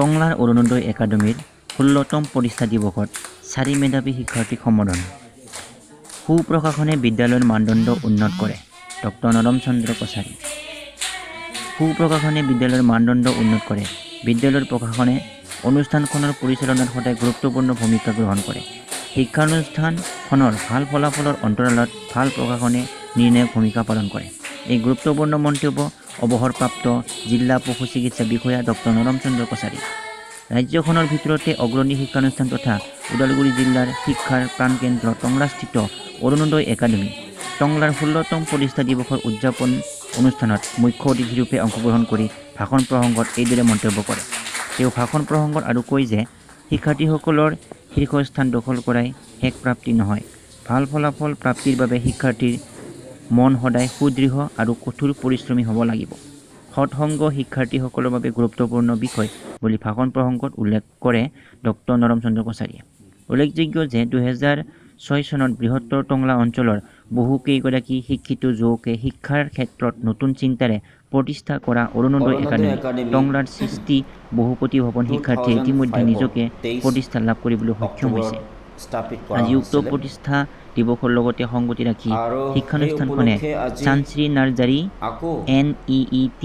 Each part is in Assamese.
টংলাৰ অৰুণোদয় একাডেমীৰ ১৬তম প্ৰতিষ্ঠা দিৱসত ৪ মেধাৱী শিক্ষাৰ্থীক সম্বৰ্ধনা। সুপ্ৰশাসনে বিদ্যালয়ৰ মানদণ্ড উন্নত কৰে, ডক্টৰ নৰম চন্দ্ৰ কছাৰী। সুপ্ৰশাসনে বিদ্যালয়ৰ মানদণ্ড উন্নত কৰে। বিদ্যালয়ৰ প্ৰশাসনে অনুষ্ঠানখনৰ পৰিচালনাত সদায় গুৰুত্বপূৰ্ণ ভূমিকা গ্ৰহণ কৰে। শিক্ষানুষ্ঠানখনৰ ভাল ফলাফলৰ অন্তৰালত ভাল প্ৰশাসনে নিৰ্ণায়ক ভূমিকা পালন কৰে। এই গুৰুত্বপূৰ্ণ মন্তব্য অৱসৰপ্ৰাপ্ত জিলা পশু চিকিৎসা বিষয়া ডক্টৰ নৰম চন্দ্ৰ কছাৰী। ৰাজ্যখনৰ ভিতৰতে অগ্ৰণী শিক্ষানুষ্ঠান তথা ওদালগুৰি জিলাৰ শিক্ষাৰ প্ৰাণকেন্দ্ৰ টংলাস্থিত অৰুণোদয় একাডেমী টংলাৰ ১৬তম প্ৰতিষ্ঠা দিৱসৰ উদযাপন অনুষ্ঠানত মুখ্য অতিথিৰূপে অংশগ্ৰহণ কৰি ভাষণ প্ৰসংগত এইদৰে মন্তব্য কৰে। তেওঁ ভাষণ প্ৰসংগত আৰু কয় যে শিক্ষাৰ্থীসকলৰ শীৰ্ষস্থান দখল কৰাই শেষ প্ৰাপ্তি নহয়, ভাল ফলাফল প্ৰাপ্তিৰ বাবে শিক্ষাৰ্থীৰ মন সদায় সুদৃঢ় আৰু কঠোৰ পৰিশ্ৰমী হ'ব লাগিব। সৎসংগ শিক্ষাৰ্থীসকলৰ বাবে গুৰুত্বপূৰ্ণ বিষয় বুলি ভাষণ প্ৰসংগত উল্লেখ কৰে ডক্টৰ নৰম চন্দ্ৰ কছাৰীয়ে। উল্লেখযোগ্য যে ২০০৬ চনত বৃহত্তৰ টংলা অঞ্চলৰ বহুকেইগৰাকী শিক্ষিত যুৱকে শিক্ষাৰ ক্ষেত্ৰত নতুন চিন্তাৰে প্ৰতিষ্ঠা কৰা অৰুণোদয় একাডেমী টংলাৰ সৃষ্টি বহুপতি ভৱন শিক্ষাৰ্থীয়ে ইতিমধ্যে নিজকে প্ৰতিষ্ঠা লাভ কৰিবলৈ সক্ষম হৈছে। আজি উক্ত প্ৰতিষ্ঠা দিৱসৰ লগতে সংগতি ৰাখি শিক্ষানুষ্ঠানখনে চানশ্ৰী Narzary NEET,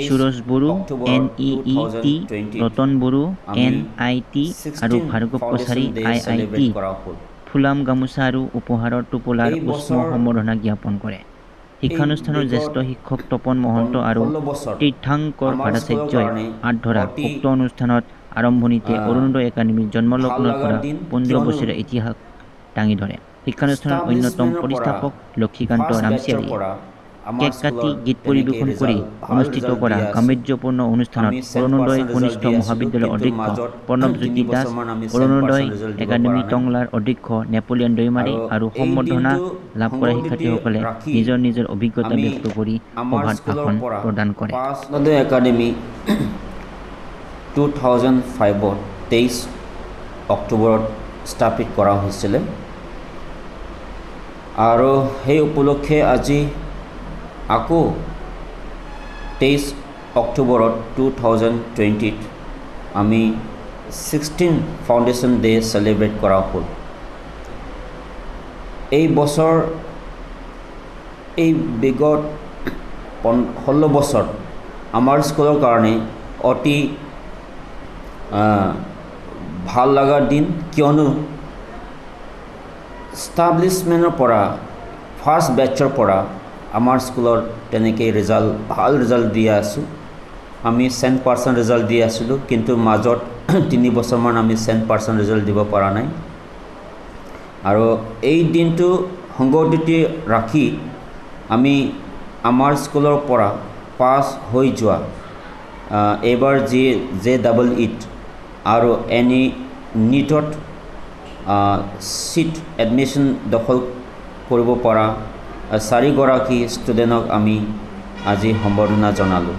Suraj Bodo NEET, Ratan Bodo NIT আৰু ভাৰ্গৱ কছাৰী IIT ফুলাম গামোচা আৰু উপহাৰৰ টোপোলাৰ উষ্ম সম্বৰ্ধনা জ্ঞাপন কৰে। শিক্ষানুষ্ঠানৰ জ্যেষ্ঠ শিক্ষক তপন মহন্ত আৰু তীৰ্থংকৰ ভট্টাচাৰ্যই আঁত ধৰা উক্ত অনুষ্ঠানত আৰম্ভণিতে অৰুণোদয় একাডেমীৰ জন্মলগ্নৰ পৰা ১৫ বছৰীয়া ইতিহাস দাঙি ধৰে। শিক্ষানুষ্ঠানৰ অন্যতম প্ৰতিষ্ঠাপক লক্ষীকান্ত ৰামচিয়াৰীয়ে কেক কাটি গীত পৰিৱেশন কৰি অনুষ্ঠিত কৰা গাম্ভীৰ্যপূৰ্ণ অনুষ্ঠানত অৰুণোদয় কনিষ্ঠ মহাবিদ্যালয়ৰ অধ্যক্ষ প্ৰণৱজ্যোতি দাস, অৰুণোদয় একাডেমী টংলাৰ অধ্যক্ষ নেপোলিয়ন দৈমাৰী আৰু সম্বৰ্ধনা লাভ কৰা শিক্ষাৰ্থীসকলে নিজৰ নিজৰ অভিজ্ঞতা ব্যক্ত কৰি সভাত ভাষণ প্ৰদান কৰে। অৰুণোদয় একাডেমী 2005 23 অক্টোবৰত স্থাপিত কৰা হৈছিলে আৰু সেই উপলক্ষে আজি আকৌ 23 অক্টোবৰত 2020 আমি 16 ফাউণ্ডেশ্যন ডে চেলিব্ৰেট কৰা হ'ল। এই বছৰ এই বিগত 16 বছৰ আমাৰ স্কুলৰ কাৰণে অতি ভাল লগা দিন, কিয়নো ষ্টাব্লিছমেণ্টৰ পৰা ফাৰ্ষ্ট বেটছৰ পৰা আমাৰ স্কুলৰ তেনেকৈ ভাল ৰিজাল্ট দি আছোঁ। আমি 100% ৰিজাল্ট দি আছিলোঁ, কিন্তু মাজত 3 বছৰমান আমি 100% ৰিজাল্ট দিব পৰা নাই। আৰু এই দিনটো সংগতি ৰাখি আমি আমাৰ স্কুলৰ পৰা পাছ হৈ যোৱা এইবাৰ JEE আৰু NEET চিট এডমিশ্যন দখল কৰিব পৰা 4গৰাকী ষ্টুডেণ্টক আমি আজি সম্বৰ্ধনা জনালোঁ।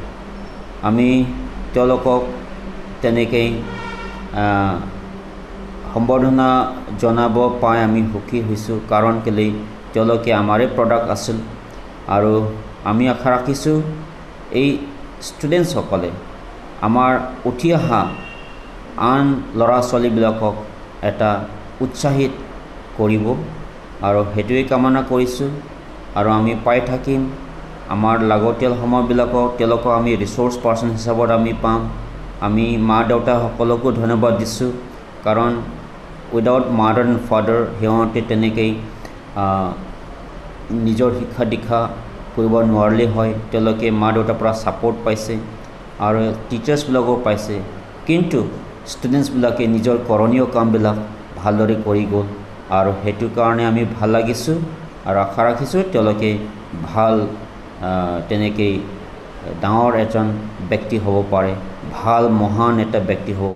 আমি তেওঁলোকক তেনেকৈ সম্বৰ্ধনা জনাব পাই আমি সুখী হৈছোঁ, কাৰণ কেলৈ তেওঁলোকে আমাৰে প্ৰডাক্ট আছিল। আৰু আমি আশা ৰাখিছোঁ এই ষ্টুডেণ্টছসকলে আমাৰ উঠি অহা আন ল'ৰা ছোৱালীবিলাকক এটা উৎসাহিত কৰিব, আৰু সেইটোৱে কামনা কৰিছোঁ। আৰু আমি পাই থাকিম আমাৰ লাগতিয়াল সময়বিলাকক তেওঁলোকক আমি ৰিচোৰ্চ পাৰ্চন হিচাপত আমি পাম। আমি মা দেউতাসকলকো ধন্যবাদ দিছোঁ, কাৰণ উইদাউট মাদাৰ এণ্ড ফাদাৰ সিহঁতে তেনেকৈ নিজৰ শিক্ষা দীক্ষা কৰিব নোৱাৰিলে হয়। তেওঁলোকে মা দেউতাৰ পৰা ছাপৰ্ট পাইছে আৰু টিচাৰ্ছবিলাকো পাইছে, কিন্তু ষ্টুডেণ্টছবিলাকে নিজৰ কৰণীয় কামবিলাক ভালদৰে কৰি গ'ল, আৰু সেইটো কাৰণে আমি ভাল লাগিছোঁ আৰু আশা ৰাখিছোঁ তেওঁলোকে ভাল তেনেকৈ ডাঙৰ এজন ব্যক্তি হ'ব পাৰে, ভাল মহান এটা ব্যক্তি হ'ব।